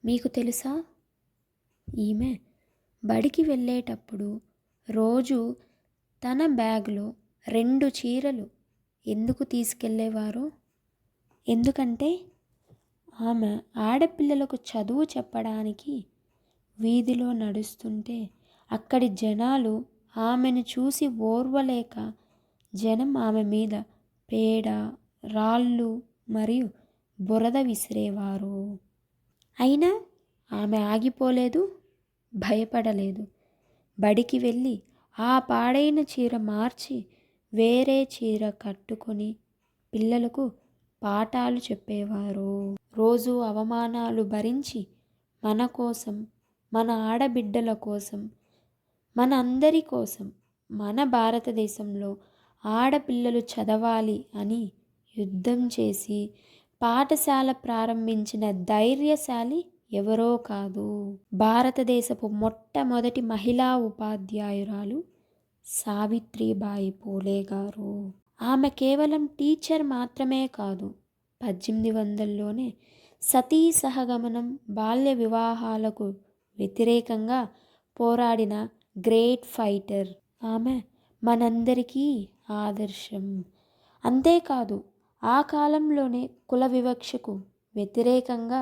మీకు తెలుసా, ఈమె బడికి వెళ్ళేటప్పుడు రోజు తన బ్యాగ్లో 2 చీరలు ఎందుకు తీసుకెళ్ళేవారు? ఎందుకంటే ఆమె ఆడపిల్లలకు చదువు చెప్పడానికి వీధిలో నడుస్తుంటే అక్కడి జనాలు ఆమెను చూసి ఓర్వలేక జనం ఆమె మీద పేడ, రాళ్ళు మరియు బురద విసిరేవారు. అయినా ఆమె ఆగిపోలేదు, భయపడలేదు. బడికి వెళ్ళి ఆ పాడైన చీర మార్చి వేరే చీర కట్టుకొని పిల్లలకు పాఠాలు చెప్పేవారు. రోజు అవమానాలు భరించి మన కోసం, మన ఆడబిడ్డల కోసం, మన అందరి కోసం, మన భారతదేశంలో ఆడపిల్లలు చదవాలి అని యుద్ధం చేసి పాఠశాల ప్రారంభించిన ధైర్యశాలి ఎవరో కాదు, భారతదేశపు మొట్టమొదటి మహిళా ఉపాధ్యాయురాలు సావిత్రిబాయి పూలే గారు. ఆమె కేవలం టీచర్ మాత్రమే కాదు, 1800లోనే సతీ సహగమనం, బాల్య వివాహాలకు వ్యతిరేకంగా పోరాడిన గ్రేట్ ఫైటర్. ఆమె మనందరికీ ఆదర్శం. అంతేకాదు, ఆ కాలంలోనే కుల వివక్షకు వ్యతిరేకంగా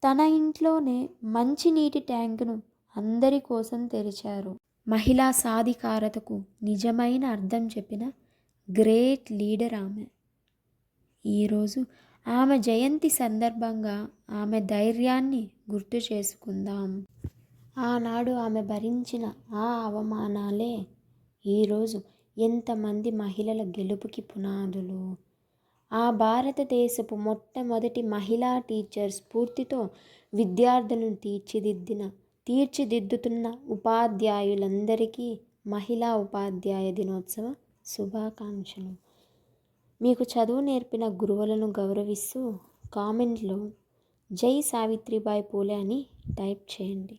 తన ఇంట్లోనే మంచినీటి ట్యాంకును అందరి కోసం తెరిచారు. మహిళా సాధికారతకు నిజమైన అర్థం చెప్పిన గ్రేట్ లీడర్ ఆమె. ఈరోజు ఆమె జయంతి సందర్భంగా ఆమె ధైర్యాన్ని గుర్తు చేసుకుందాం. ఆనాడు ఆమె భరించిన ఆ అవమానాలే ఈరోజు ఎంతమంది మహిళల గెలుపుకి పునాదులు. ఆ భారతదేశపు మొట్టమొదటి మహిళా టీచర్ స్ఫూర్తితో విద్యార్థులను తీర్చిదిద్దుతున్న ఉపాధ్యాయులందరికీ మహిళా ఉపాధ్యాయ దినోత్సవ శుభాకాంక్షలు. మీకు చదువు నేర్పిన గురువులను గౌరవిస్తూ కామెంట్లో జై సావిత్రిబాయి పూలే అని టైప్ చేయండి.